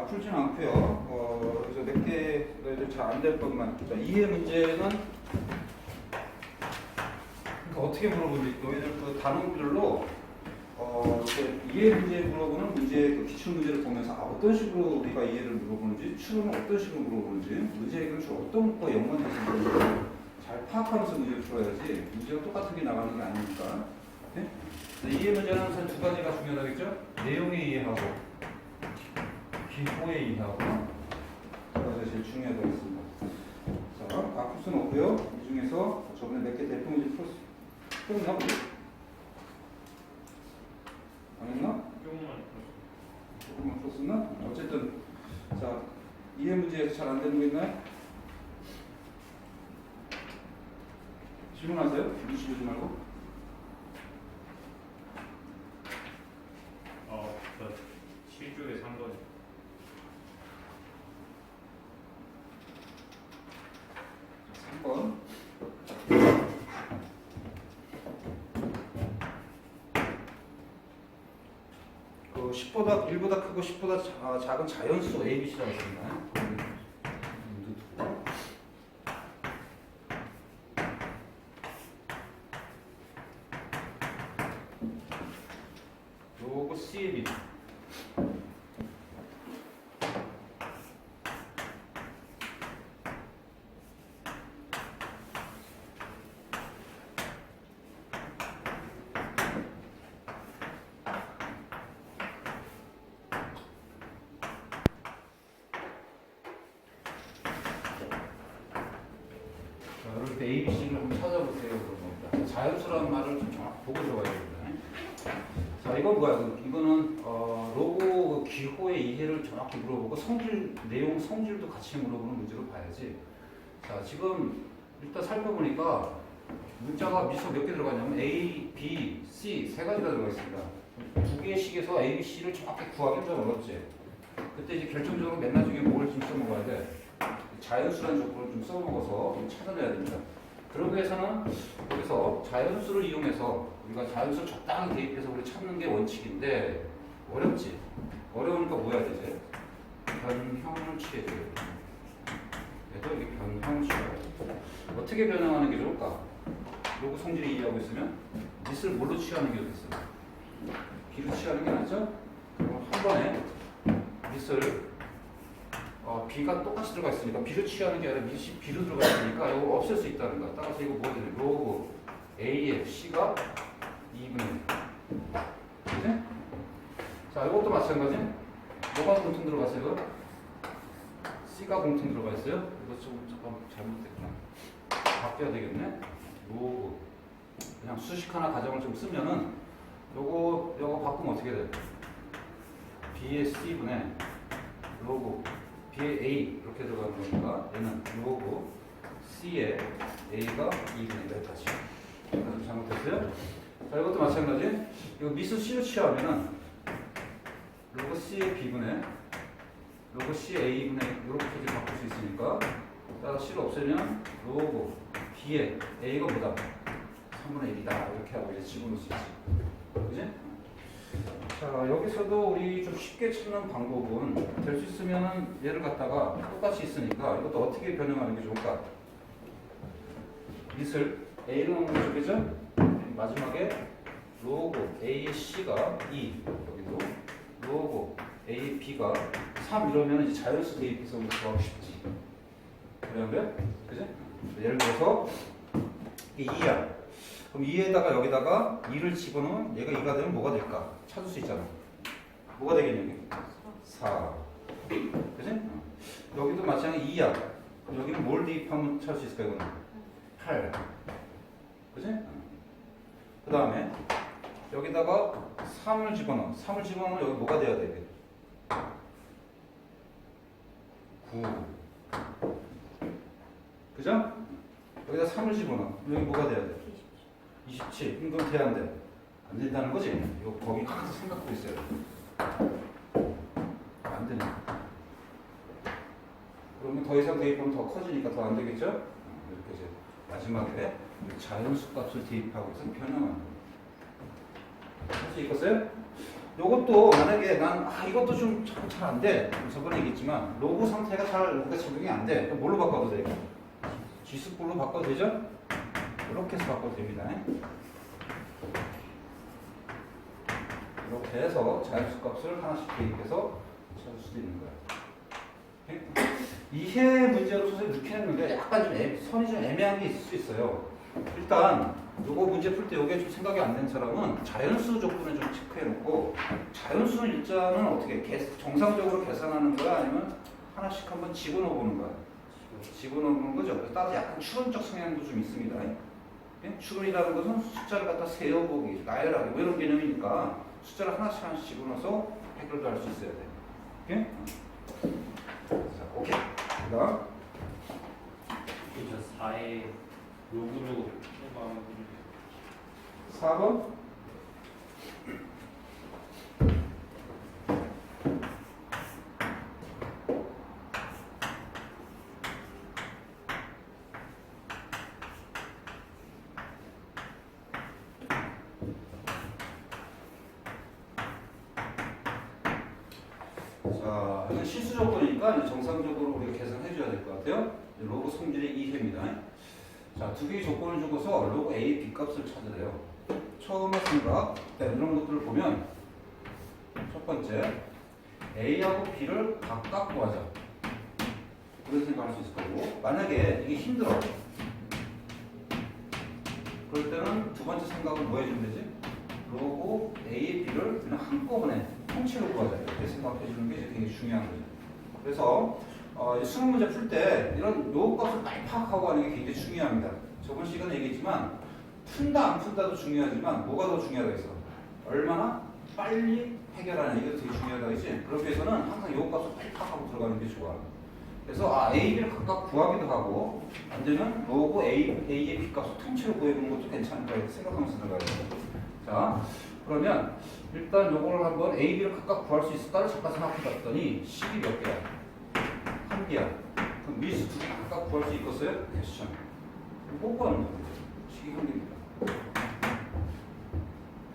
풀진 않고요. 그래서 몇 개 잘 안 될 것만. 자, 이해 문제는 그러니까 어떻게 물어보는지 너희들 그 단원별로 이렇게 이해 문제 물어보는 문제 그 기출 문제를 보면서 어떤 식으로 우리가 이해를 물어보는지 추론은 어떤 식으로 물어보는지 문제 해결을 주로 어떤 것과 연관돼서 물어보는지 잘 파악하면서 문제를 풀어야지 문제가 똑같은 게 나가는 게 아니니까. 오케이? 이해 문제는 우선 두 가지가 중요하겠죠? 내용의 이해하고 기호의 이해하고 두 가지가 제일 중요하다고 했습니다. 자, 앞부수는 없고요. 이 중에서 저번에 몇 개 대표 문제 풀었나 보죠? 안 했나? 조금만 풀었었나? 어쨌든 자, 이해 문제에서 잘 안 되는 거 있나요? 질문하세요. 눈치 보지 말고. 저 7조에 3번. 그 10보다 1보다 크고 10보다 작은 자연수 A, B, C라고 했습니다. 요거 C의 B. 이럴 때 A, B, C를 한번 찾아보세요. 그런 겁니다. 자연수라는 말을 좀 정확히 보고 들어가야 됩니다. 자, 이건 뭐야? 이거는 로고 기호의 이해를 정확히 물어보고 성질, 내용 성질도 같이 물어보는 문제로 봐야지. 자, 지금 일단 살펴보니까 문자가 미서 몇 개 들어가냐면 A, B, C 세 가지가 들어가 있습니다. 두 개씩에서 A, B, C를 정확히 구하기 좀 어렵지. 그때 이제 결정적으로 맨 나중에 뭘 좀 써먹어야 돼? 자연수라는 조건을 좀 써먹어서 좀 찾아내야 됩니다. 그러기 위해서는 여기서 자연수를 이용해서 우리가 자연수를 적당히 대입해서 우리 찾는 게 원칙인데 어렵지. 어려우니까 뭐 해야 되지? 변형을 취해야 돼요. 그래서 이게 변형을 취해야 돼. 어떻게 변형하는 게 좋을까? 로고 성질을 이해하고 있으면 밑을 뭘로 취하는 게 좋겠어요? B로 취하는 게 낫죠? 그럼 한 번에 밑을 B가 똑같이 들어가 있으니까 B를 취하는 게 아니라 밑이 B로 들어가 있으니까 이거 없앨 수 있다는 거. 따라서 이거 뭐가 되냐? 로고 A의 C가 2분의 1. 그치? 자, 이것도 마찬가지. 뭐가 공통 들어갔어요? 이거? C가 공통 들어가 있어요? 이거 좀 잠깐 잘못됐구나. 바뀌어야 되겠네. 로고 그냥 수식 하나 가정을 좀 쓰면은 요거 바꾸면 어떻게 돼? B의 C분의 로고 B의 A 이렇게 들어가는 거니까 얘는 로고 C의 A가 2분의 1까지. 좀 잘못됐어요? 자, 이것도 마찬가지. 이거 미수 C로 취하면은 로고 C의 B분의 로고 C의 A분의 이렇게 이제 바꿀 수 있으니까 따라서 C를 없애면 로고 B의 A가 뭐다? 3분의 1이다. 이렇게 하고 이제 집어넣을 수 있지. 그지? 자, 여기서도 우리 좀 쉽게 찾는 방법은 될 수 있으면 얘를 갖다가 똑같이 있으니까 이것도 어떻게 변형하는 게 좋을까? 밑을 A로 넣는 게 좋겠죠? 마지막에 로고 A, C가 2 여기도 로고 A, B가 3 이러면 이제 자연수 대입해서 우리 구하고 싶지. 그러면 그지? 예를 들어서 이게 2야. 그럼 2에다가 여기다가 2를 집어넣으면 얘가 2가 되면 뭐가 될까? 찾을 수 있잖아. 뭐가 되겠냐? 4. 그치? 여기도 마찬가지 2야. 그럼 여기는 뭘 대입하면 찾을 수 있을까? 이거는 8. 그치? 그 다음에 여기다가 3을 집어넣어. 3을 집어넣으면 여기 뭐가 돼야 돼? 9. 그죠? 여기다 3을 집어넣어. 여기 뭐가 돼야 돼? 27. 그럼 돼야 안 돼? 안 된다는 거지? 이거 거기 항상 생각하고 있어요. 안 되네. 그러면 더 이상 대입하면 더 커지니까 더 안 되겠죠? 이렇게 이제 마지막에 자연수 값을 대입하고 해서 변형하는 거예요. 할 수 있겠어요? 요것도 만약에 이것도 좀 잘 안 돼. 저번에 얘기했지만 로고 상태가 잘 로고가 적용이 안 돼. 그럼 뭘로 바꿔도 돼? 지수꼴로 바꿔도 되죠? 이렇게 해서 바꿔도 됩니다. 이렇게 해서 자연수 값을 하나씩 대입해서 찾을 수도 있는 거야. 이해 문제로 선생님 이렇게 했는데 약간 좀 선이 좀 애매한 게 있을 수 있어요. 일단 요거 문제 풀 때 요게 좀 생각이 안 된 사람은 자연수 조건을 좀 체크해 놓고 자연수 일자는 어떻게 정상적으로 계산하는 거야 아니면 하나씩 한번 집어넣어 보는 거야. 집어넣어 보는 거죠. 그래서 따라서 약간 추론적 성향도 좀 있습니다. 추론이라는 것은 숫자를 갖다 세어보기, 나열하기 뭐 이런 개념이니까 숫자를 하나씩 집어넣어서 해결도 할 수 있어야 돼. 오케이? 자, 오케이. 그다음 저 4의 로그로 해봐. 4번. 자, 이건 실수 조건이니까 이제 정상적으로 우리가 계산해 줘야 될 것 같아요. 로그 성질의 2해입니다. 자, 두 개의 조건을 주고서 로그 A, B 값을 찾으래요. 처음에 생각, 이런 것들을 보면 첫 번째 A하고 B를 각각 구하자. 그렇게 생각할 수 있을 거고 만약에 이게 힘들어. 그럴 때는 두 번째 생각은 뭐 해주면 되지? 로그 A, B를 그냥 한꺼번에 통째로 구하자. 이렇게 생각해 주는 게 굉장히 중요한 거죠. 그래서 수능 문제 풀 때 이런 요거 값을 빨리 파악하고 하는 게 굉장히 중요합니다. 저번 시간에 얘기했지만 푼다 안 푼다도 중요하지만 뭐가 더 중요하다고 했어? 얼마나 빨리 해결하냐 이게 되게 중요하다고 했지. 그렇기 위해서는 항상 요거 값을 빨리 파악하고 들어가는 게 좋아. 그래서 A, B를 각각 구하기도 하고 안 되면 로그 A의 B 값을 통째로 구해보는 것도 괜찮다 이렇게 생각하면서 들어가야 돼요. 자, 그러면 일단 요거를 한번 A, B를 각각 구할 수 있을까를 잠깐 생각해 봤더니 식이 몇 개야? 한 개야. 그럼 미수 두 개 각각 구할 수 있겠어요? 퀘스천. 꼭 구하는 거예요. 식이 한 개입니다.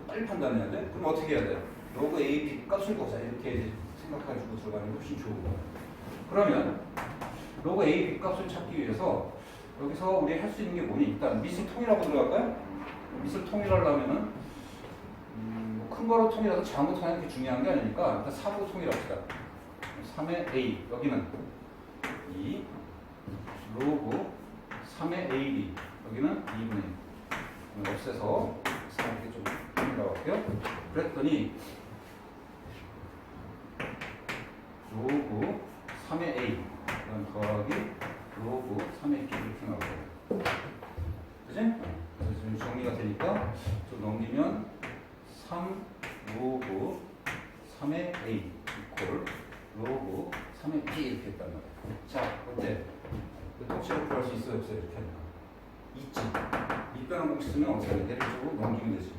빨리 판단해야 돼? 그럼 어떻게 해야 돼? 로그 A, B 값을 구하자. 이렇게 생각해주고 들어가는 게 훨씬 좋은 거야. 그러면 로그 A, B 값을 찾기 위해서 여기서 우리 할 수 있는 게 뭐니? 일단 미수 통일하고 들어갈까요? 미수 통일하려면은 큰 거로 통일해서 작은 거 통일하는 게 중요한 게 아니니까 일단 3으로 통일합시다. 3의 A 여기는 2 로그 3의 AB 여기는 2분의 1 없애서 이렇게 좀 통일하고요. 그랬더니 로그 3의 A 더하기 로그 3의 B 이렇게 나오고요. 그치? 그래서 지금 정리가 되니까 좀 넘기면 3 로그 3의 A 이퀄 로그 3의 B 이렇게 했단 말이야. 자, 어때? 통째로 구할 수 있어요? 없어요? 이렇게 하면 있지. 이 빼놓은 공식 쓰면 어떻게 돼? 대략적으로 넘기면 되지.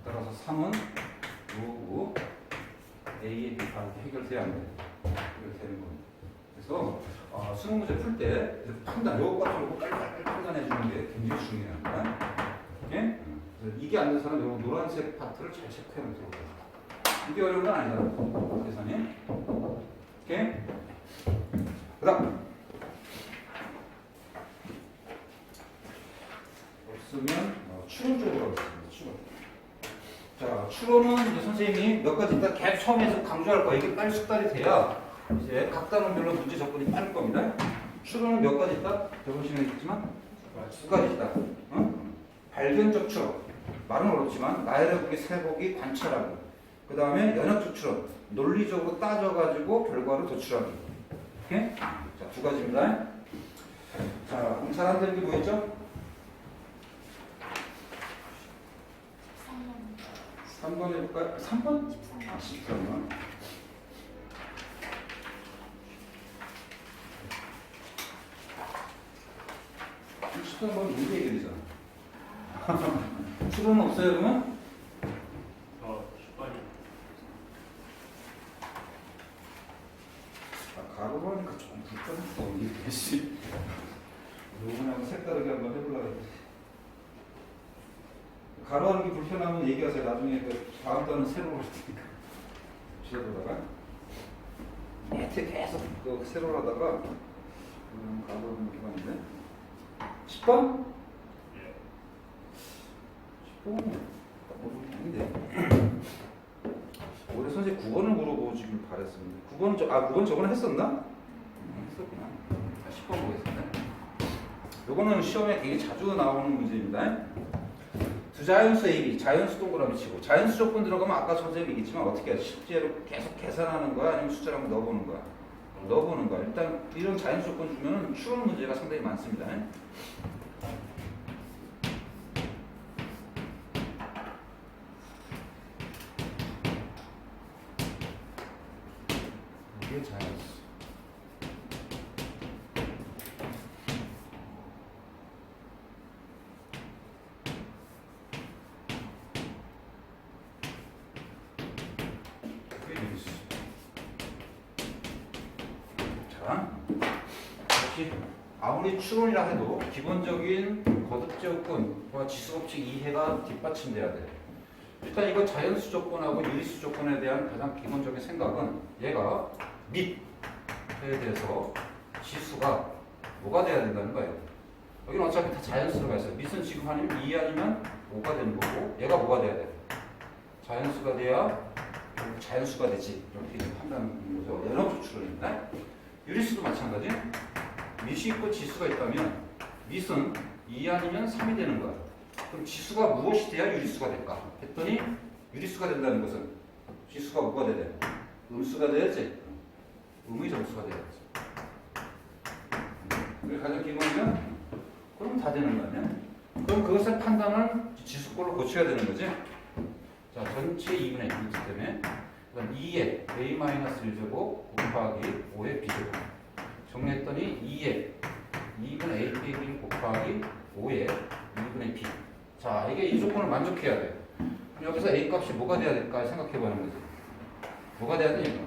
따라서 3은 로그 A의 B 이렇게 해결돼야 안 돼. 해결되는 겁니다. 그래서 수능 문제 풀 때 판단, 요거 가지고 빨리 판단해 주는 게 굉장히 중요합니다. 예? 그래서 이게 안 된 사람은 요 노란색 파트를 잘 체크하면 되거든요. 이게 어려운 건 아니잖아. 계산이. 오케이? 그 다음. 없으면 추론 쪽으로 하겠습니다. 추론. 자, 추론은 이제 선생님이 몇 가지 일단 계속 처음에서 강조할 거야. 이게 빨리 숙달이 돼야 이제 각 단원별로 문제 접근이 빠를 겁니다. 추론은 몇 가지 있다? 저번 시간에 했지만 두 가지 있다. 발견적 추론. 말은 어렵지만 나열해보기, 세보기, 관찰하기. 그 다음에 연역적 추론. 논리적으로 따져가지고 결과를 도출하기. 오케이? 자, 두 가지입니다. 자, 그럼 잘 안 되는 게 뭐였죠? 3번 해볼까요? 3번? 13번. 13번 문제 해결이잖아. 추론은 없어요, 그러면? 10번이. 가로로 하니까 조금 불편했어. 이게 씨. 요번에 색다르게 한번 해보려고 했지. 가로 하는 게 불편하면 얘기하세요. 나중에 그 다음 단은 세로로 했으니까 지어보다가 밑에 계속 그 세로로 하다가 가보는 기관인데 10번? 예. 10번 아닌데 올해 선생님 9번을 물어보시길 바랬습니다. 9번 저번에 했었나? 했었구나. 10번 보겠습니다. 요거는 시험에 되게 자주 나오는 문제입니다. 두 자연수 AB, 자연수 동그라미 치고 자연수 조건 들어가면 아까 선생님이 얘기했지만 어떻게 해? 실제로 계속 계산하는 거야? 아니면 숫자를 한번 넣어보는 거야? 넣어보는 거야. 일단 이런 자연수 조건 주면 추론 문제가 상당히 많습니다. 이게 자연수. 자, 역시 아무리 추론이라 해도 기본적인 거듭 조건과 지수 법칙 이해가 뒷받침돼야 돼. 일단 이거 자연수 조건하고 유리수 조건에 대한 가장 기본적인 생각은 얘가 밑에 대해서 지수가 뭐가 돼야 된다는 거예요. 여기는 어차피 다 자연수로 가있어요. 밑은 지금 아니면 2 아니면 5가 되는 거고 얘가 뭐가 돼야 돼? 자연수가 돼야 자연수가 되지. 이렇게 판단하는 거죠. 연합수 추론입니다. 유리수도 마찬가지. 밑이 있고 지수가 있다면 밑은 2 아니면 3이 되는 거야. 그럼 지수가 무엇이 돼야 유리수가 될까? 했더니 유리수가 된다는 것은 지수가 뭐가 돼야 돼? 음수가 돼야지. 음의 정수가 돼야지. 그게 가장 기본이면 그럼 다 되는 거 아니야? 그럼 그것의 판단은 지수꼴로 고쳐야 되는 거지. 자, 전체 2분의 1 때문에 그다음 2의 a-1제곱 곱하기 5의 b제곱 정리했더니 2의 2분의 a 빼기 1 곱하기 5의 2분의 b. 자, 이게 이 조건을 만족해야 돼. 그럼 여기서 a 값이 뭐가 돼야 될까 생각해보는 거지. 뭐가 돼야 되니까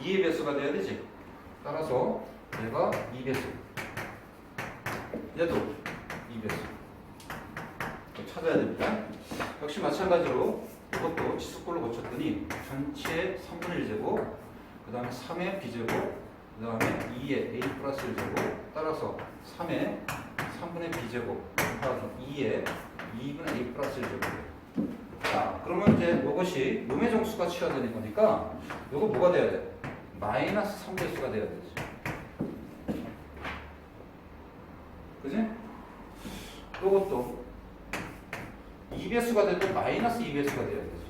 2의 배수가 돼야 되지. 따라서 얘가 2배수, 얘도 2배수 찾아야 됩니다. 역시 마찬가지로 이것도 지수꼴로 고쳤더니 전체 3분의 1제곱 그 다음에 3의 b제곱 그 다음에 2의 a 플러스 1제곱 따라서 3의 3분의 b제곱 곱하기 2의 2분의 a 플러스 1제곱. 자, 그러면 이제 이것이 음의 정수가 취하되는 거니까 이거 뭐가 돼야 돼? 마이너스 3배수가 돼야 되지. 그지? 이것도 2배수가 되도 마이너스 2배수가 돼야 되지.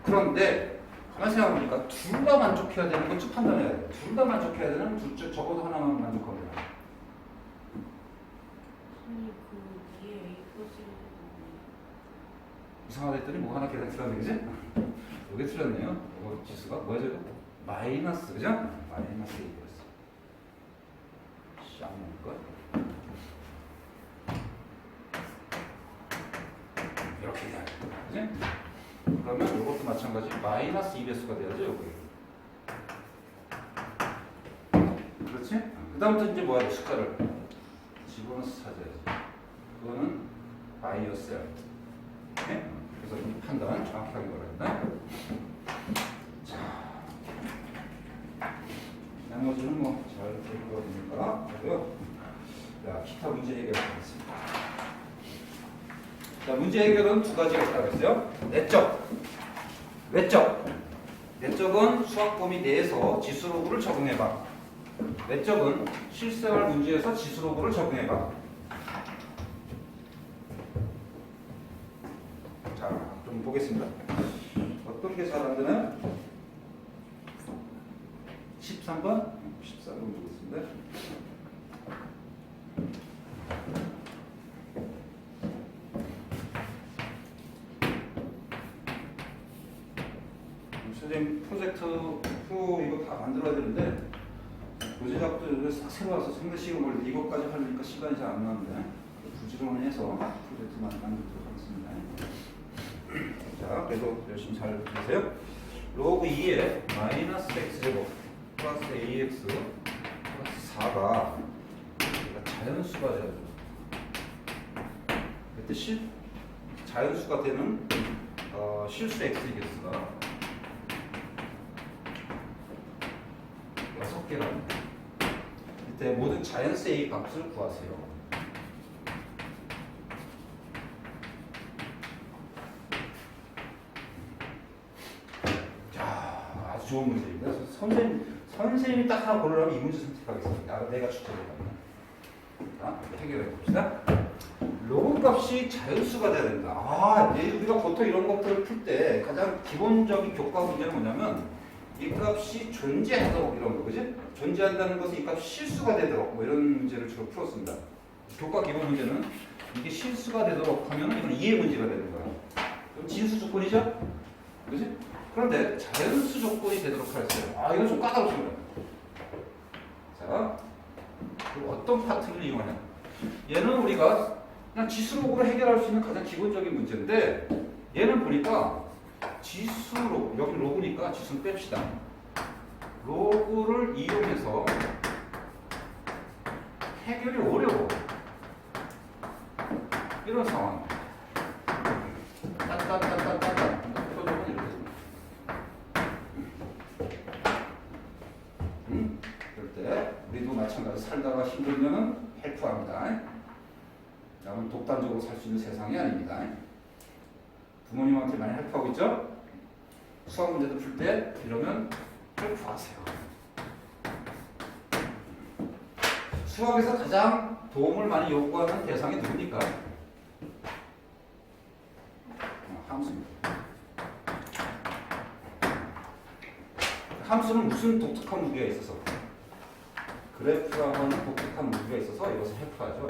그런데 가만히 생각해보니까 둘 다 만족해야 되는 건 좀 판단해야 돼. 둘 다 만족해야 되는 둘 중 적어도 하나만 만족하면 돼. 선생님 그 위에 A 플러스 이상하다 했더니 뭐 하나 계산 틀렸네, 그지? 이게 틀렸네요. 이거 지수가 뭐야 저거? 마이너스, 그죠? 마이너스 2배수. 쌍 걸. 이렇게 해야 돼. 그지? 그러면 이것도 마찬가지 마이너스 2배수가 돼야죠, 여기. 그렇지? 그 다음부터 이제 뭐야, 숫자를 집어넣어서 찾아야지. 그거는 바이오셀. 오케이? 그래서 이 판단 정확하게 말합니다. 자, 나머지는 뭐 잘 될 거니까 하고요. 자, 기타 문제 해결하겠습니다. 자, 문제 해결은 두 가지가 있다고 했어요. 내적, 외적. 내적은 수학 범위 내에서 지수로그를 적응해봐. 외적은 실생활 문제에서 지수로그를 적응해봐. 자, 좀 보겠습니다. 어떤 게 잘 안 되나요? 13번? 13번 보겠습니다. 선생님 프로젝트 후 이거 다 만들어야 되는데 교재작도 이거 싹 새로 와서 상대 시간 걸리 이것까지 하려니까 시간이 잘 안 나는데 부지런해서 프로젝트만 만들도록 하겠습니다. 자, 그래도 열심히 잘 들으세요. 로그 2에 마이너스 x제곱 플러스 ax 플러스 4가 자연수가 돼야죠. 그 뜻이 자연수가 되는 실수 x의 개수가 6개랍니다. 이때 모든 자연수 a 값을 구하세요. 자, 아주 좋은 문제입니다. 그래서 선생님이 딱 하나 고르라면 이 문제 선택하겠습니다. 내가 추천해요. 자, 해결해 봅시다. 로그 값이 자연수가 돼야 된다. 우리가 보통 이런 것들을 풀 때 가장 기본적인 교과 문제는 뭐냐면 이 값이 존재하도록 이런 거, 그지? 존재한다는 것은 이 값이 실수가 되도록 뭐 이런 문제를 주로 풀었습니다. 교과 기본 문제는 이게 실수가 되도록 하면 이건 이해 문제가 되는 거야. 그럼 진수 조건이죠? 그지? 그런데 자연수 조건이 되도록 하였어요. 이거 좀 까다롭습니다. 자, 그리고 어떤 파트를 이용하냐? 얘는 우리가 그냥 지수록으로 해결할 수 있는 가장 기본적인 문제인데 얘는 보니까 지수록, 여기 로그니까 지수는 뺍시다. 로그를 이용해서 해결이 어려워. 이런 상황. 딴딴딴딴딴딴. 표정은 이렇게 됩니다. 그럴 때 우리도 마찬가지 살다가 힘들면은 헬프합니다. 남은 독단적으로 살 수 있는 세상이 아닙니다. 부모님한테 많이 헬프하고 있죠? 수학 문제도 풀 때 이러면 헬프하세요. 수학에서 가장 도움을 많이 요구하는 대상이 누굽니까? 함수입니다. 함수는 무슨 독특한 무기가 있어서? 그래프라고 하는 독특한 무기가 있어서 이것을 헬프하죠.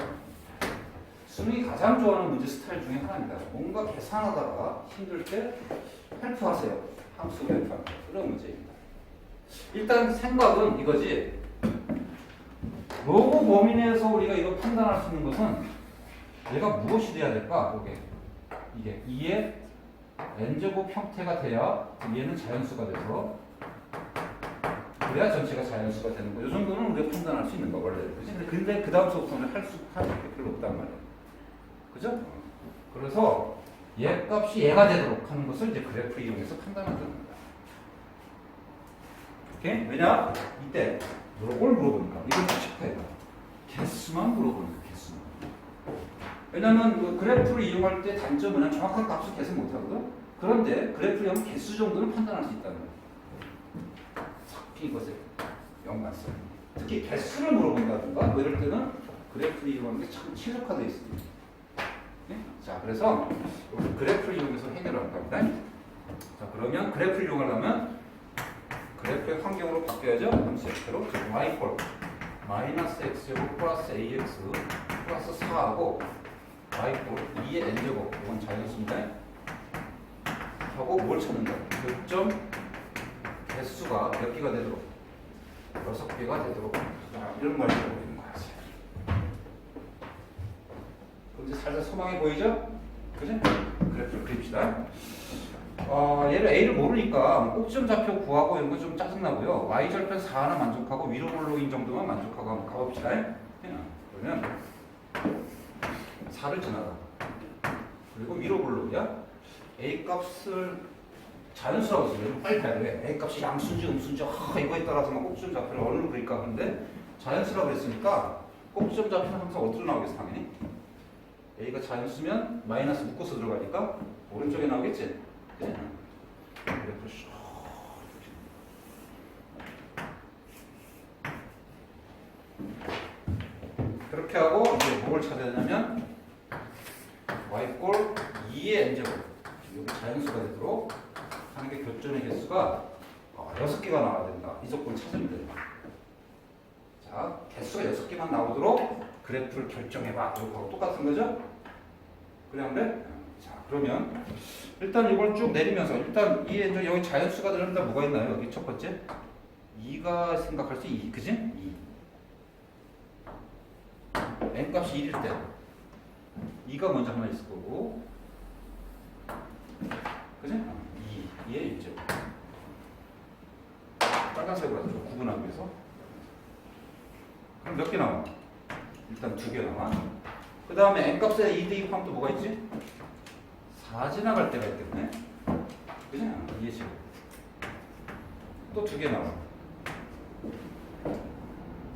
수능이 가장 좋아하는 문제 스타일 중에 하나입니다. 뭔가 계산하다가 힘들 때 헬프하세요. 함수 헬프하는 그런 문제입니다. 일단 생각은 이거지. 로그 범위 내에서 우리가 이거 판단할 수 있는 것은 얘가 무엇이 돼야 될까? 이게 2의 n제곱 형태가 돼야 얘는 자연수가 돼서 그래야 전체가 자연수가 되는 거. 이 정도는 우리가 판단할 수 있는 거 원래. 그지? 근데 그 다음서부터는 할 게 별로 없단 말이에요. 그죠? 그래서 얘 값이 얘가 되도록 하는 것을 이제 그래프 이용해서 판단한다는 겁니다. 오케이? 왜냐? 이때 요걸 물어보니까 이걸 추측해야 돼. 개수만 물어보는 거야. 개수만. 왜냐면 그 그래프를 이용할 때 단점은 정확한 값을 계산 못하거든. 그런데 그래프를 이용하면 개수 정도는 판단할 수 있다는 거야. 이것에 연관성. 특히 개수를 물어본다든가 뭐 이럴 때는 그래프를 이용하는 게 참 최적화되어 있습니다. 네? 자, 그래서 그래프를 이용해서 해결할 겁니다. 자, 그러면 그래프를 이용하려면 그래프의 환경으로 바뀌어야죠. 함수 x로 y 마이너스 x제곱 플러스 ax 플러스 4하고 y 2의 n제곱 이건 자연수입니다. 하고 뭘 찾는다? 교점 개수가 몇 개가 되도록 6개가 되도록 이런 말을 하고 있는 거야. 그럼 이제 살짝 소망해 보이죠? 그죠? 그래프를 그립시다. 얘를 a를 모르니까 꼭지점 좌표 구하고 이런 거 좀 짜증나고요. y절편 4 하나 만족하고 위로 볼록인 정도만 만족하고 한번 가봅시다. 그러면 4를 지나가. 그리고 위로 볼록이야. a 값을 자연수라고 했어요. 빨리 봐야 돼. A 값이 양수인지 음수인지 이거에 따라서 막 꼭지점 좌표를 어느 그릴까 하는데 자연수라고 했으니까 꼭지점 좌표는 항상 어디로 나오겠어 당연히? A가 자연수면 마이너스 묶어서 들어가니까 오른쪽에 나오겠지? 네. 그렇게 하고 이제 뭘 찾아야 되냐면 y꼴 2의 n제곱 여기 자연수가 되도록 하는 게 교점의 개수가 6개가 나와야 된다. 이 조건을 찾으면 됩니다. 자, 개수가 6개만 나오도록 그래프를 결정해봐. 이거하고 똑같은 거죠? 그래 안 돼? 자, 그러면 일단 이걸 쭉 내리면서 일단 여기 자연수가 되는데 뭐가 있나요? 여기 첫 번째 2가 생각할 수 2, 그지? 2. n값이 1일 때 2가 먼저 하나 있을 거고 그지? 2의 1제곱 빨간색으로 하죠. 구분하기 위해서. 그럼 몇 개 나와? 일단 2개 나와. 그 다음에 n값에 2 대입하면 또 뭐가 있지? 4 지나갈 때가 있겠네. 그지? 2의 제곱. 또 2개 나와.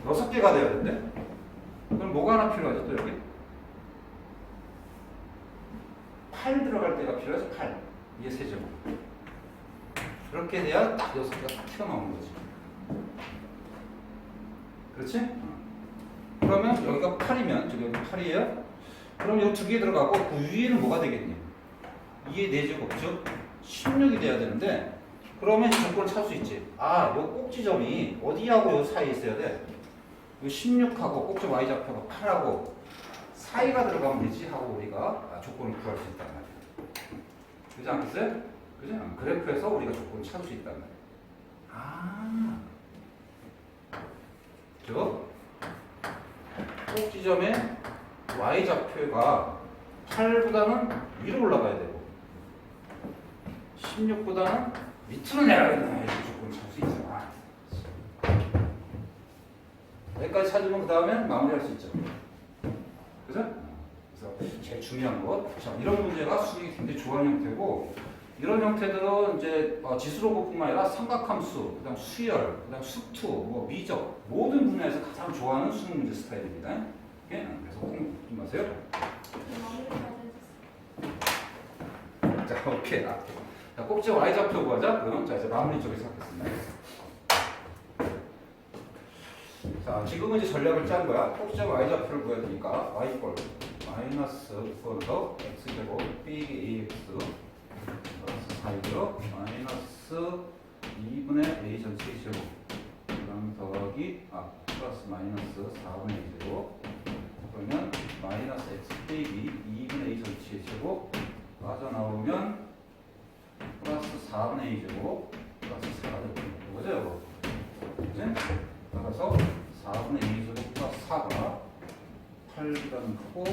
6개가 돼야 된대. 그럼 뭐가 하나 필요하죠? 또 여기? 8 들어갈 때가 필요하죠? 8. 2의 세제곱. 그렇게 돼야 딱 6개가 딱 튀어나오는 거지. 그렇지? 그러면 여기가 8이면, 저기 8이에요? 그럼 여기 2개 들어가고 그 위에는 뭐가 되겠니? 2의 4제곱, 즉 16이 돼야 되는데 그러면 조건을 찾을 수 있지. 아, 요 꼭지점이 어디하고 요 사이에 있어야 돼? 요 16하고 꼭지 y좌표가 8하고 사이가 들어가면 되지 하고 우리가 조건을 구할 수 있단 말이야. 그렇지 않겠어요? 그지? 그래프에서 우리가 조건을 찾을 수 있단 말이야. 아, 즉 꼭지점의 y좌표가 8보다는 위로 올라가야 되고 16보다는 밑으로 내려가야 이렇게 조건을 찾을 수 있잖아. 여기까지 찾으면 그 다음에 마무리할 수 있죠. 그죠? 그래서 제일 중요한 것, 자, 이런 문제가 수학이 굉장히 좋아하는 형태고 이런 형태들은 이제 지수로고뿐만 아니라 삼각함수, 그다음 수열, 그다음 수투, 뭐 미적 모든 분야에서 가장 좋아하는 수능 문제 스타일입니다. 예? 그래서 꼭 잊지 마세요. 자, 오케이. 자, 꼭지 y좌표 구하자. 그럼 자 이제 마무리 쪽에서 하겠습니다. 자, 지금은 이제 전략을 짠 거야. 꼭지점 y좌표를 구해야 되니까 y 꼴 마이너스 9더 x제곱 빼기 ax 플러스 4이고요. 마이너스 2분의 a 전체 제곱 그다음 더하기 플러스 마이너스 4분의 a 제곱 그러면 마이너스 x 빼기 2분의 a 전체 제곱 빠져나오면 플러스 4분의 a 제곱 플러스 4가 되는 거죠. 그죠? 따라서 4분의 2 제곱 플러스 4가 8보다는 크고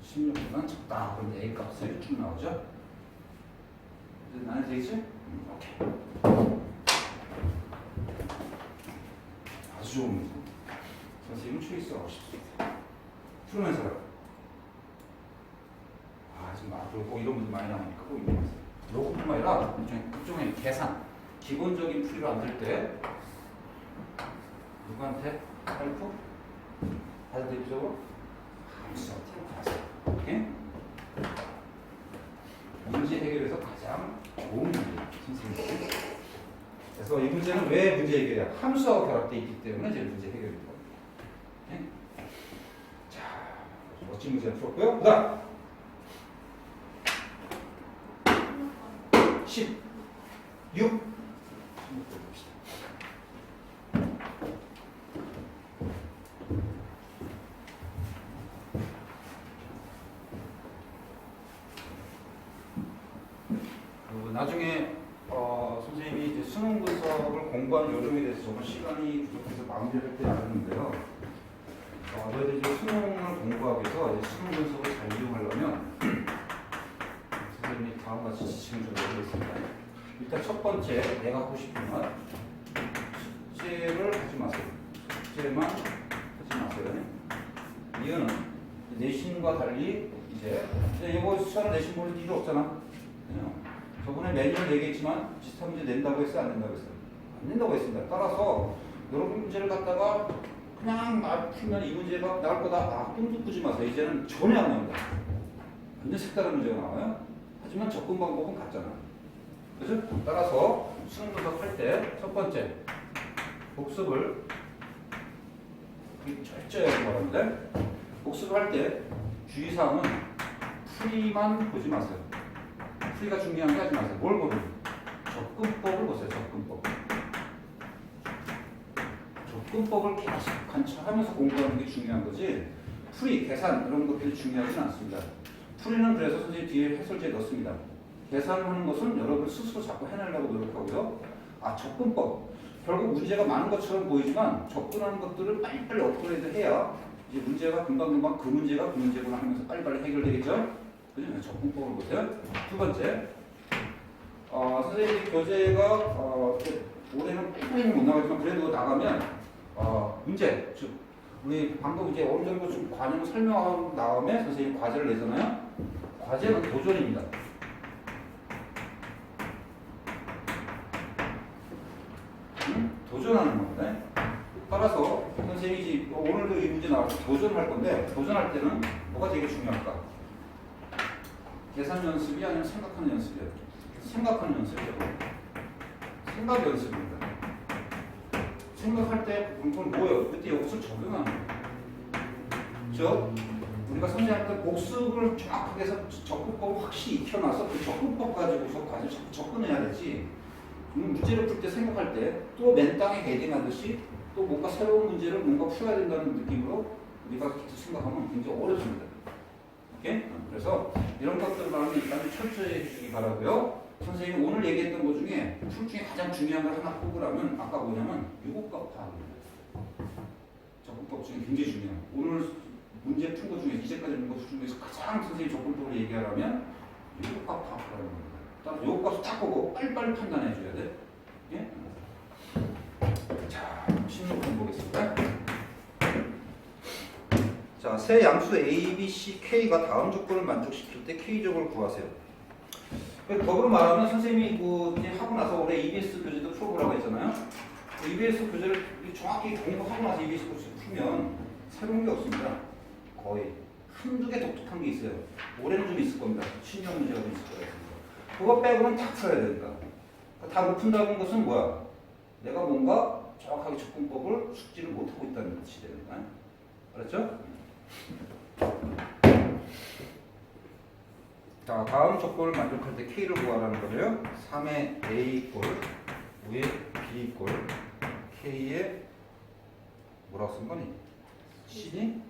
16보다는 작다. 그럼 A 값이 쭉 나오죠? 이제 나는 되겠지? 오케이. 아주 좋은 문제. 선생님은 초이스하고 싶습니다. 풀으면서 지금 앞으로 꼭 이런 문제 많이 나오니까 꼭 이런 문제. 요것뿐만 아니라 일종의 계산, 기본적인 풀이로 안 될 때 누구한테? 헬프? 받을 때 입적으로? 함수한테 가서 오케이? 문제 해결에서 가장 좋은 문제 선생님. 그래서 이 문제는 왜 문제 해결이야? 함수하고 결합되어 있기 때문에 이제 문제 해결인 겁니다. 오케이? 자, 멋진 문제 풀었고요. 그다음 16 나중에 선생님이 이제 수능 분석을 공부하는 요령에 대해서 정말 시간이 부족해서 마무리할 때 알았는데요. 저희들이 이제 수능을 공부하기 위해서 이제 수능 분석을 잘 이용하려면 선생님이 다음과 같이 지침을 좀 내리겠습니다. 일단 첫 번째, 내가 하고 싶은 말 숙제를 하지 마세요. 숙제만 하지 마세요. 이유는 내신과 달리 이제 이거 수사는 내신 볼 일이 없잖아. 저번에 매뉴얼 얘기했지만 비슷한 문제 낸다고 했어요? 안 낸다고 했어요? 안 낸다고 했습니다. 따라서 여러분 문제를 갖다가 그냥 풀면 이 문제가 나올 거다. 꿈도 꾸지 마세요. 이제는 전혀 안 나옵니다. 완전 색다른 문제가 나와요. 하지만 접근 방법은 같잖아. 그죠? 따라서 수능 분석할 때 첫 번째 복습을 철저히 하기 바랍니다. 복습을 할 때 주의사항은 풀이만 보지 마세요. 풀이가 중요한 게 하지 마세요. 뭘 보든 접근법을 보세요. 접근법을 계속 관찰하면서 공부하는 게 중요한 거지 풀이, 계산 이런 것들이 중요하진 않습니다. 풀이는 그래서 선생님 뒤에 해설지에 넣습니다. 계산을 하는 것은 여러분 스스로 자꾸 해내려고 노력하고요. 접근법. 결국 문제가 많은 것처럼 보이지만 접근하는 것들을 빨리빨리 업그레이드 해야 이제 문제가 금방금방 그 문제가 그 문제구나 하면서 빨리빨리 해결되겠죠? 그죠? 접근법을 보세요. 두 번째, 선생님이 교재가 올해는 뺑뺑이 못 나가지만 그래도 나가면 문제, 즉 우리 방금 이제 어느 정도 좀 관용 설명한 다음에 선생님 과제를 내잖아요. 과제는 도전입니다. 도전하는 겁니다. 따라서 선생님이 이제 오늘도 이 문제 나와서 도전할 건데 도전할 때는 뭐가 되게 중요할까? 계산 연습이 아니면 생각하는 연습이에요. 생각하는 연습이죠. 생각 연습입니다. 생각할 때 그건 뭐예요? 그때 이것을 적용하는 거예요. 그렇죠? 우리가 선생님한테 복습을 정확하게 해서 접근법을 확실히 익혀놔서 그 접근법 가지고서 접근해야 되지. 문제를 풀 때 생각할 때 또 맨 땅에 헤딩하듯이 또 뭔가 새로운 문제를 뭔가 풀어야 된다는 느낌으로 우리가 계속 생각하면 굉장히 어렵습니다. 오케이? 그래서 이런 것들만 일단 철저히 해주시기 바라고요. 선생님이 오늘 얘기했던 것 중에 풀 중에 가장 중요한 걸 하나 꼽으라면 아까 뭐냐면 유곡값 파악입니다. 접근법 중에 굉장히 중요해요. 오늘 문제 푼 것 중에 이제까지 본 것 중에서 가장 선생님 접근법을 얘기하라면 유곡값 파악이라는 겁니다. 일단 요값을 딱 보고 빨리빨리 판단해 줘야 돼. 예? 자, 16번 보겠습니다. 자, 세 양수 A, B, C, K가 다음 조건을 만족시킬 때 K적을 구하세요. 더불어 말하면 선생님이 이제 하고 나서 올해 EBS 교재도 풀어보라고 했잖아요. EBS 교재를 정확히 공부하고 나서 EBS 교재 풀면 새로운 게 없습니다. 거의 한두 개 독특한 게 있어요. 올해는 좀 있을 겁니다. 신형 문제가 좀 있을 거예요. 그거 빼고는 다 풀어야 된다. 다 못 푼다는 것은 뭐야? 내가 뭔가 정확하게 접근법을 숙지를 못하고 있다는 뜻이 되는 거야. 알았죠? 자, 다음 조건을 만족할 때 K를 구하라는 거예요. 3의 A 꼴, 5의 B 꼴, K의 뭐라고 쓴 거니? C니?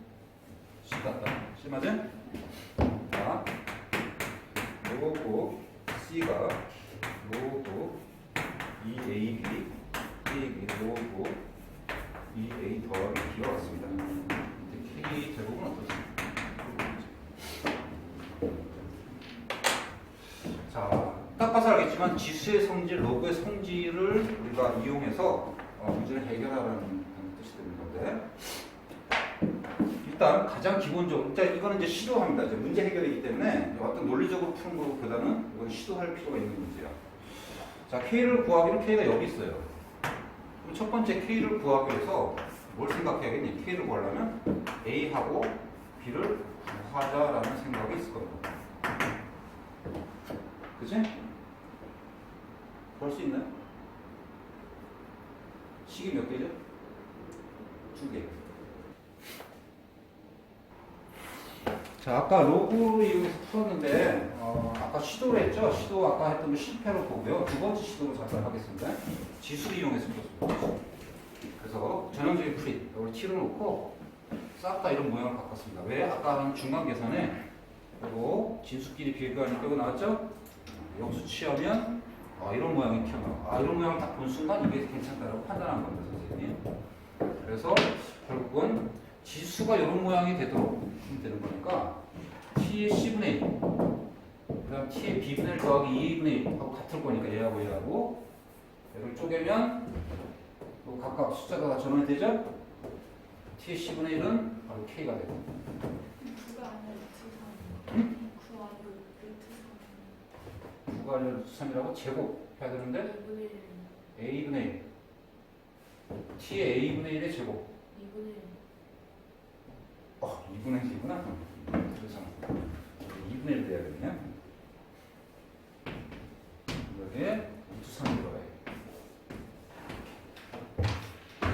C 같다. C 맞아? 자, 로고 C가 로고 2AB, AB 로고 2A 더하기 B가 같습니다. K 제곱은 어떻습니까? 자, 딱 봐서 알겠지만 지수의 성질, 로그의 성질을 우리가 이용해서 문제를 해결하라는 뜻이 되는 건데 일단 가장 기본적으로 일단 이거는 이제 시도합니다. 이제 문제 해결이기 때문에 어떤 논리적으로 푸는 것보다는 이건 시도할 필요가 있는 문제야. 자, K를 구하기는 K가 여기 있어요. 그럼 첫 번째 K를 구하기 위해서 뭘 생각해야겠니? K를 구하려면 A하고 B를 구하자라는 생각이 있을 겁니다. 그치? 볼 수 있나요? 식이 몇 개죠? 2개. 자, 아까 로그를 이용해서 풀었는데 아까 시도를 했죠? 시도 아까 했던 거 실패로 보고요. 두 번째 시도를 잠깐 하겠습니다. 지수를 이용해서 풀었습니다. 그래서 전형적인 풀이 여기 T를 놓고 싹 다 이런 모양을 바꿨습니다. 왜? 아까 한 중간 계산에 그리고 진수끼리 비교하니까 이거 나왔죠? 역수 취하면 이런 모양이 튀어나와. 이런 모양을 딱 본 순간 이게 괜찮다라고 판단한 겁니다, 선생님이. 그래서 결국은 지수가 이런 모양이 되도록 하면 되는 거니까 T의 C분의 1, 그 다음 T의 B분의 1 더하기 2분의 1 하고 같을 거니까 얘하고 얘하고 얘를 쪼개면 또 각각 숫자가 다 전환이 되죠? T의 C분의 1은 바로 K가 되고 구가 아니라 루트 3. 구 아니고 루트 3. 9가 아니라 루트 3이라고 제곱해야 되는데 2분의 1. A분의 1 T의 A분의 1의 제곱 2분의 1. 2분의 1이구나. 그래서 2분의 1 돼야겠네요. 여기에 루트 3이 들어가요.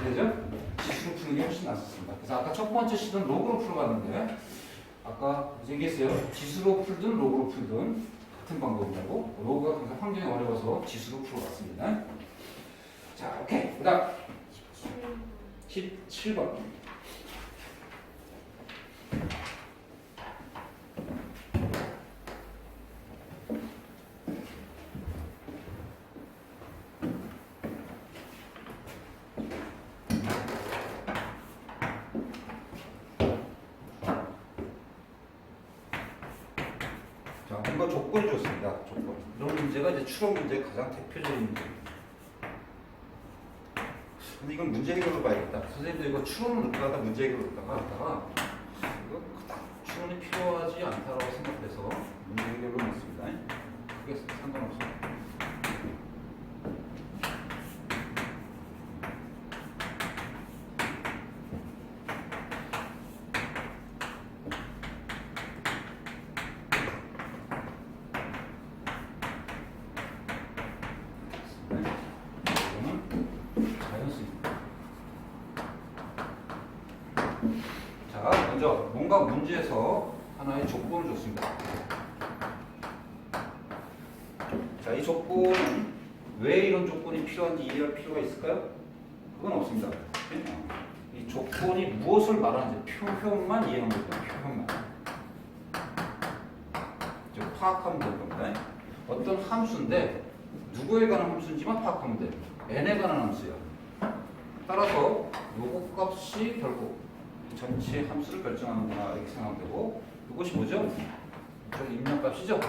되죠? 지수로 푸는 게 훨씬 낫습니다. 그래서 아까 첫 번째 시도는 로그로 풀어봤는데 아까 얘기했어요. 지수로 풀든 로그로 풀든 같은 방법이라고. 로그가 항상 환경이 어려워서 지수로 풀어봤습니다. 자, 오케이. 그 다음 17번. 자, 이거 조건이 좋습니다. 조건. 이런 문제가 이제 추론 문제의 가장 대표적인 문제입니다. 근데 이건 문제 해결로 봐야겠다. 선생님도 이거 추론을 넣다가 문제 해결로 넣다가 이거 딱 추론이 필요하지 않다라고 생각해서 문제 해결로 넣습니다. 그게 상관없어요. 먼저 뭔가 문제에서 하나의 조건을 줬습니다. 자, 이 조건은 왜 이런 조건이 필요한지 이해할 필요가 있을까요? 그건 없습니다. 이 조건이 무엇을 말하는지 표현만 이해하면 됩니다. 표현만. 즉 파악하면 될 겁니다. 어떤 함수인데 누구에 관한 함수인지만 파악하면 돼요. n에 관한 함수예요. 따라서 요거 값이 결국 전체 함수를 결정하는구나 이렇게 생각하면 되고 이것이 뭐죠? 저 입력값이죠.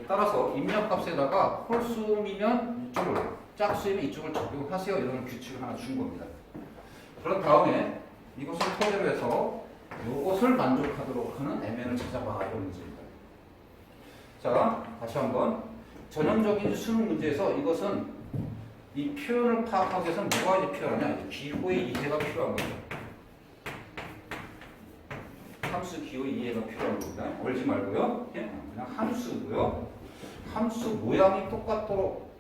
따라서 입력값에다가 홀수이면 이쪽을 짝수이면 이쪽을 적용하세요 이런 규칙을 하나 준 겁니다. 그런 다음에 이것을 토대로 해서 이것을 만족하도록 하는 mn을 찾아봐 이런 문제입니다. 자, 다시 한번 전형적인 수능 문제에서 이것은 이 표현을 파악하기 위해서는 뭐가 이제 필요하냐? 기호의 이해가 필요한 거죠. 함수 기호의 이해가 필요한 겁니다. 얼지 말고요. 그냥 함수고요. 함수 모양이 똑같도록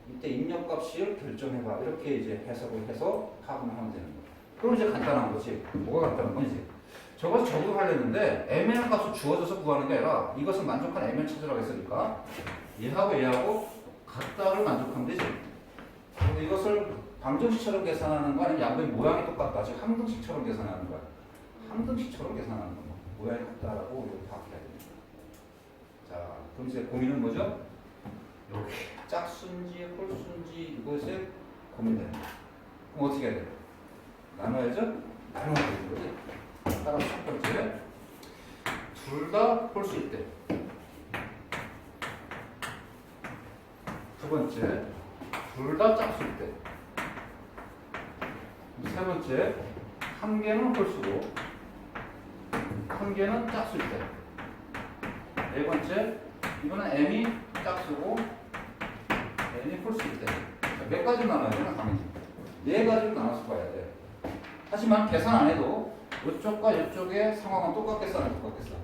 이때 입력값을 결정해봐. 이렇게 이제 해석을 해서 파악을 하면 되는 거예요. 그럼 이제 간단한 거지. 뭐가 간단한 거지? 저것을 적용하려는데 mn 값을 주어져서 구하는 게 아니라 이것을 만족한 mn 찾으라고 했으니까 얘하고 얘하고 같다를 만족하면 되지. 근데 이것을 방정식처럼 계산하는 거 아니면 양변 모양이 똑같다. 즉 함등식처럼 계산하는 거야. 함등식처럼 계산하는 거. 모양이 같다라고 이렇게 파악해야 됩니다. 자, 그럼 이제 고민은 뭐죠? 이렇게 짝수인지 홀수인지 이것에 고민되는 거야. 그럼 어떻게 해야 돼요? 나눠야죠? 나눠야 되는 거지. 따라서 첫 번째, 둘 다 홀수일 때. 두 번째, 둘 다 짝수일 때. 세 번째, 한 개는 홀수고, 한 개는 짝수일 때. 네 번째, 이거는 m이 짝수고, n이 홀수일 때. 몇 가지로 나눠야 되나, 당연히. 네 가지로 나눠서 봐야 돼. 하지만 계산 안 해도 이쪽과 이쪽의 상황은 똑같겠어, 안 똑같겠어?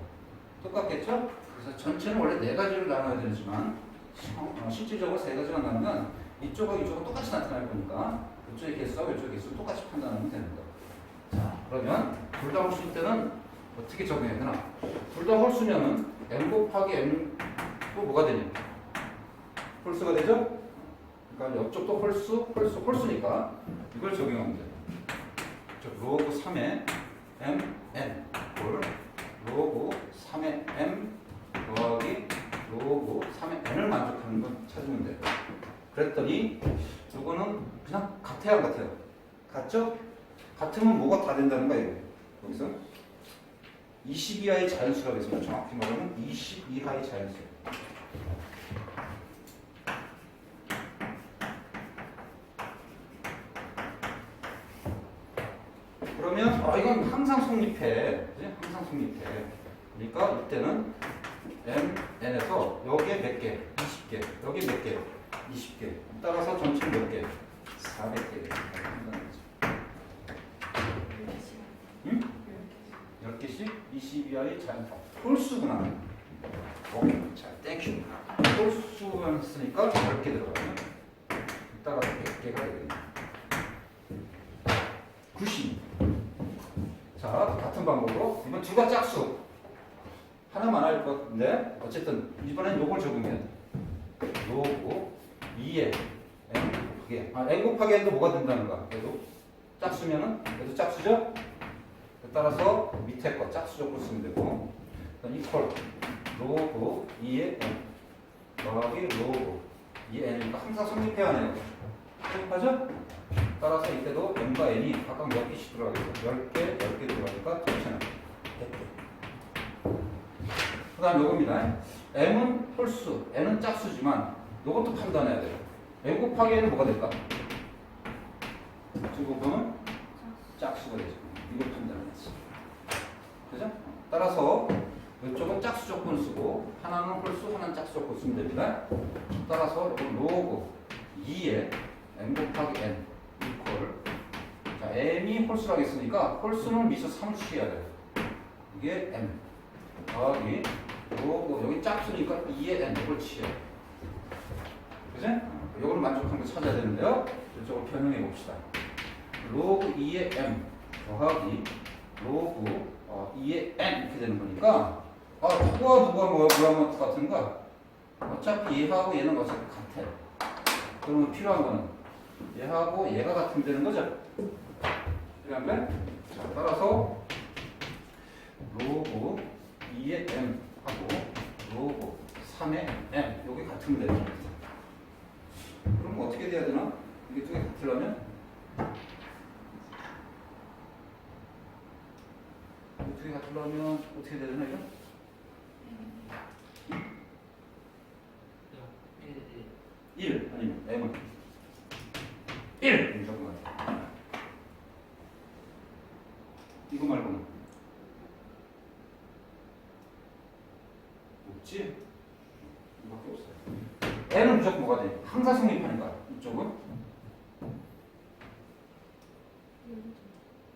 똑같겠죠? 그래서 전체는 원래 네 가지로 나눠야 되지만 실질적으로 세 가지가 나누면 이쪽과 이쪽은 똑같이 나타날 거니까 이쪽의 개수와 이쪽의 개수를 똑같이 판단하면 되는 거예요. 자, 그러면 둘 다 홀수일 때는 어떻게 적용해야 되나? 둘 다 홀수면은 m 곱하기 m 또 뭐가 되냐? 홀수가 되죠? 그러니까 옆쪽도 홀수니까 이걸 적용하면 돼요. 로그 3의 mn 홀 로그 3의 m 더하기 로그 3의 n을 만족하는 건 찾으면 돼요. 그랬더니 이거는 그냥 같아요, 안 같아요? 같죠? 같으면 뭐가 다 된다는 거예요. 여기서 20 이하의 자연수라고 했습니다. 정확히 말하면 20 이하의 자연수. 그러면 이건 항상 성립해. 그치? 항상 성립해. 그러니까 이때는 mn에서 여기에 몇 개? 20개. 여기 몇 개? 20개. 따라서 전체 몇 개? 400개. 응? 10개씩? 20 이하의 자연수. 홀수구나. 자, 땡큐. 홀수만 쓰니까 10개 들어가요. 따라서 100개가 되겠네. 90. 자, 같은 방법으로 이번 두 가 짝수 하나만 할 것 같은데 어쨌든 이번엔 요걸 적용해야 돼. 요거 2에 n 곱하기 n 곱하기 n도 뭐가 된다는가? 그래도 짝수면은 그래도 짝수죠? 따라서 밑에 거 짝수 적고 쓰면 되고 이퀄 로그 2에 n 더하기 로그 2에 n이니까 항상 성립해야 하네요. 성립하죠? 따라서 이때도 m과 n이 각각 몇 개씩 들어가겠죠? 10개, 10개 들어가니까 전체는 100개. 그 다음 요겁니다. m은 홀수, n은 짝수지만 요것도 판단해야 돼요. m 곱하기 n은 뭐가 될까? 지금 보면 짝수가 되죠. 이걸 판단해야지. 그죠? 따라서 이쪽은 짝수 조건을 쓰고 하나는 홀수, 하나는 짝수 조건 쓰면 됩니다. 따라서 로그 2에 m 곱하기 n 이퀄 자 m이 홀수라고 했으니까 홀수는 미수 3을 취해야 돼요. 이게 m 더하기 로그 여기 짝수니까 2의 n 이걸 취해요. 그지? 이걸 만족한 거 찾아야 되는데요. 이쪽으로 변형해 봅시다. 로그 2의 m 더하기 로그 2의 n 이렇게 되는 거니까 누가 뭐랑 똑같은가? 어차피 얘하고 얘는 어차피 같아요. 그러면 필요한 거는 얘하고 얘가 같으면 되는 거죠. 필요한 거? 자, 따라서 로그 2의 m 하고 로그 3의 m 요게 같으면 되는 겁니다. 그럼 어떻게 돼야 되나? 이게 두 개 같으려면 두 개 같으려면 어떻게 돼야 되나 이거? 1 아니면 m은 1 무조건 같아. 이거 말고는 없지? 이거밖에 없어요. n은 무조건 뭐가 돼? 항상 성립하니까 이쪽은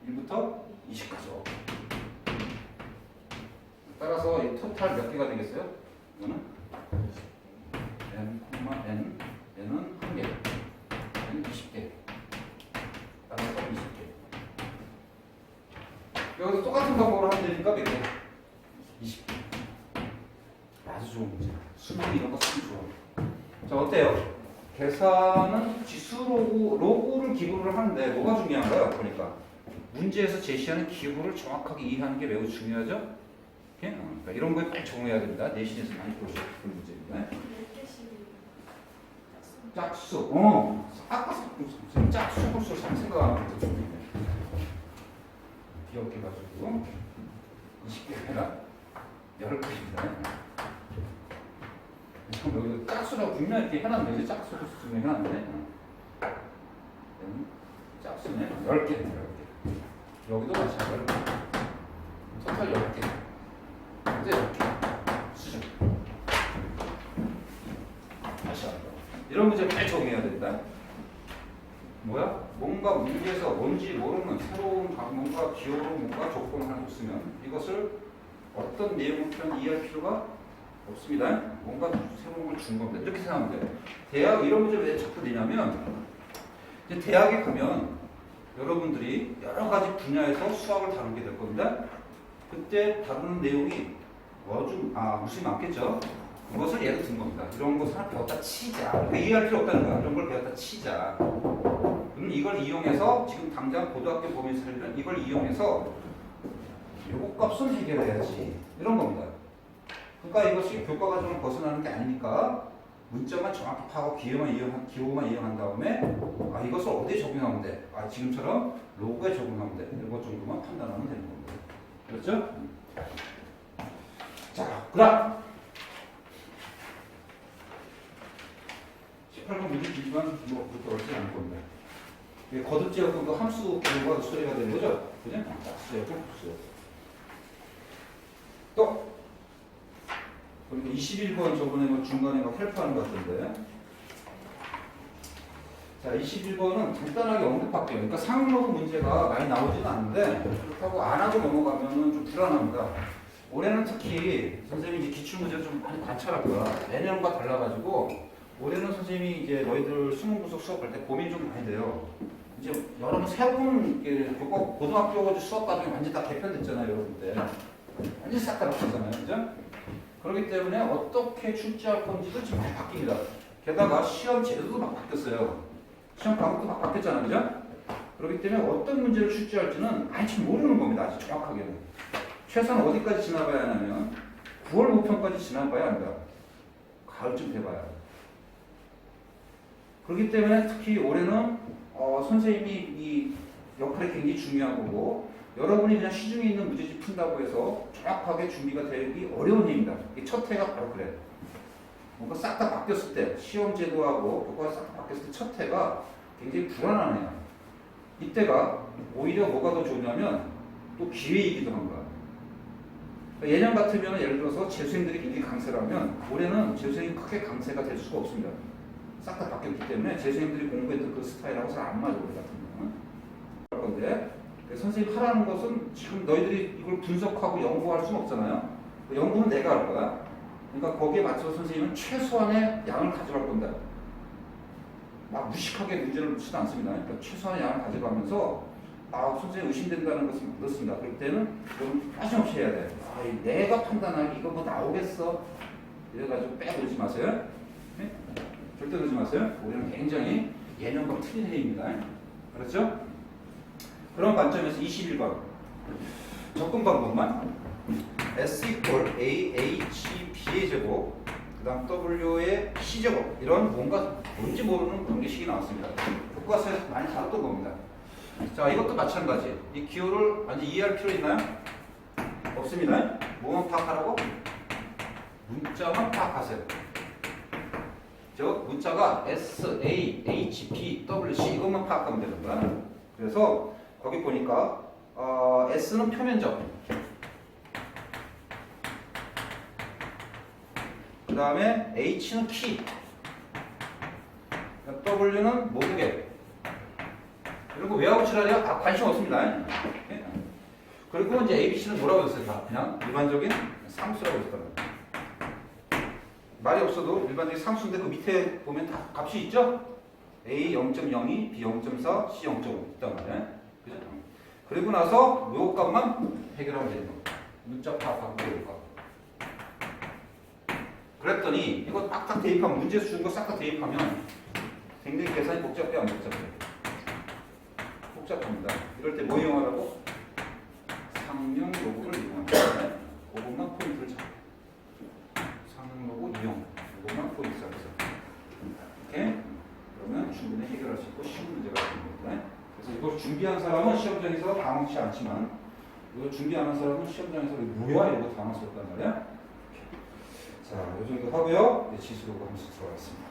1부터 20까지. 따라서 이 토탈 몇 개가 되겠어요? 이거는 n, n, n은 1개, n 20개. 따라서 20개. 여기서 똑같은 방법으로 하면 되니까 몇 개? 20개. 아주 좋은 문제. 수능 이런 거 쓰기 좋아. 자, 어때요? 계산은 지수 로그를 기구를 하는데 뭐가 중요한가요? 그러니까 문제에서 제시하는 기구를 정확하게 이해하는 게 매우 중요하죠? 그러니까 이런 거에 꼭 적응해야 됩니다. 내신에서 많이 보실 문제입니다. 몇 개씩 짝수. 아까 짝수 홀수 잘 생각하는 것도 좋네. 귀엽게 가지고 20개 해라. 10개입니다. 여기 짝수라고 분명히 이렇게 해놨는데 짝수 홀수 분명히 해놨는데 짝수는 10개. 여기도 마찬가지로 토탈 10개. 이제 이렇게 수정. 다시 한번. 이런 문제 잘 적용해야 된다. 뭐야? 뭔가 문제에서 뭔지 모르는 새로운 뭔가 기호로 뭔가 조건을 하나 줬으면 이것을 어떤 내용을 이해할 필요가 없습니다. 뭔가 새로운 걸 준 겁니다. 이렇게 생각하면 돼요. 대학 이런 문제 왜 자꾸 내냐면 이제 대학에 가면 여러분들이 여러 가지 분야에서 수학을 다루게 될 겁니다. 그때 다루는 내용이 무슨 많겠죠? 그것을 예를 든 겁니다. 이런 것을 하나 배웠다 치자. 그러니까 이해할 필요 없다는 거야. 이런 걸 배웠다 치자. 그럼 이걸 이용해서 지금 당장 고등학교 범위에서는 이걸 이용해서 요거 값은 해결해야지. 이런 겁니다. 그러니까 이것이 교과 과정을 벗어나는 게 아니니까 문자만 정확히 파고 기호만 이용한 다음에 이것을 어디에 적용하면 돼? 지금처럼 로그에 적용하면 돼. 이것 정도만 판단하면 되는 겁니다. 그렇죠? 자, 그다음 18번 문제 길지만 그렇게 어렵지 않을 겁니다. 거듭제하고 그 함수 기호가 수리가 되는 거죠? 그죠? 수제하고 함수. 또 그리고 21번 저번에 중간에 헬프하는 것 같은데. 자, 21번은 간단하게 언급할게요. 그러니까 상록은 문제가 많이 나오지는 않는데 그렇다고 안 하고 넘어가면 좀 불안합니다. 올해는 특히 선생님이 이제 기출문제를 좀 많이 관찰할 거야. 내년과 달라가지고 올해는 선생님이 이제 너희들 수능 분석 수업할 때 고민이 좀 많이 돼요. 이제 여러분 세분 고등학교 수업 과정이 완전 다 개편됐잖아요, 여러분들. 완전 싹 다 바뀌었잖아요, 그죠? 그렇기 때문에 어떻게 출제할 건지도 지금 많이 바뀝니다. 게다가 시험 제도도 막 바뀌었어요. 시험 과목도 막 바뀌었잖아요, 그죠? 그렇기 때문에 어떤 문제를 출제할지는 아직 모르는 겁니다, 아직 정확하게는. 최소한 어디까지 지나봐야 하냐면 9월 모평까지 지나봐야 합니다. 가을쯤 돼봐야. 그렇기 때문에 특히 올해는 선생님이 이 역할이 굉장히 중요한 거고 여러분이 그냥 시중에 있는 문제집 푼다고 해서 정확하게 준비가 되기 어려운 일입니다. 첫 해가 바로 그래. 뭔가 싹 다 바뀌었을 때 시험 제도하고 교과가 싹 다 바뀌었을 때 첫 해가 굉장히 불안하네요. 이때가 오히려 뭐가 더 좋냐면 또 기회이기도 한 거야. 예년 같으면 예를 들어서 재수생들이 굉장히 강세라면 올해는 재수생이 크게 강세가 될 수가 없습니다. 싹 다 바뀌었기 때문에 재수생들이 공부했던 그 스타일하고 잘 안 맞아, 올해 같은 경우는. 그럴 건데 선생님 하라는 것은 지금 너희들이 이걸 분석하고 연구할 수는 없잖아요. 연구는 내가 할 거야. 그러니까 거기에 맞춰서 선생님은 최소한의 양을 가져갈 건다. 막 무식하게 문제를 묻지도 않습니다. 그러니까 최소한의 양을 가져가면서 선생님 의심된다는 것을 넣습니다. 그럴 때는 좀 빠짐없이 해야 돼. 내가 판단하기 이거 뭐 나오겠어? 이래가지고 빼고 넣지 마세요. 네? 절대 넣지 마세요. 우리는 굉장히 예년과 틀린 해입니다. 그렇죠? 그런 관점에서 21번 접근 방법만 S equal A, H, B의 제곱 그 다음 W의 C제곱 이런 뭔지 모르는 관계식이 나왔습니다. 교과서에서 많이 다뤘던 겁니다. 자, 이것도 마찬가지. 이 기호를 완전히 이해할 필요 있나요? 없습니다. 뭐만 파악하라고? 문자만 파악하세요. 즉 문자가 S, A, H, B, W, C 이것만 파악하면 되는 거야. 그래서 거기 보니까 S는 표면적, 그 다음에 H는 키, W는 모두개. 이런 거 외하고 칠하려 관심 없습니다. 그리고 이제 A, B, C는 뭐라고 했어요? 다 그냥 일반적인 상수라고 했을 겁니다. 말이 없어도 일반적인 상수인데 그 밑에 보면 다 값이 있죠? A 0.02, B 0.4, C 0.5 있단 말이에요. 그죠? 그리고 나서 요 값만 해결하면 되는 겁니다. 문자 파악하고 요 값. 그랬더니 이거 딱딱 대입하면 문제에서 준 거 싹 다 대입하면 굉장히 계산이 복잡해요, 안 복잡해요? 복잡합니다. 이럴 때 뭐 이용하라고? 상용 로그를 이용합니다. 그것만 포인트를 잡고. 상용 로그 이용. 이것만 포인트 잡으세요. 이렇게. 그러면 충분히 해결할 수 있고 쉬운 문제가 됩니다. 그래서 이걸 준비한 사람은 시험장에서 당황치 않지만 이걸 준비 안 한 사람은 시험장에서 뭐야 이러고 당황스럽단 말이야. 자, 이 정도 하고요. 이제 지수로 하면서 들어가겠습니다.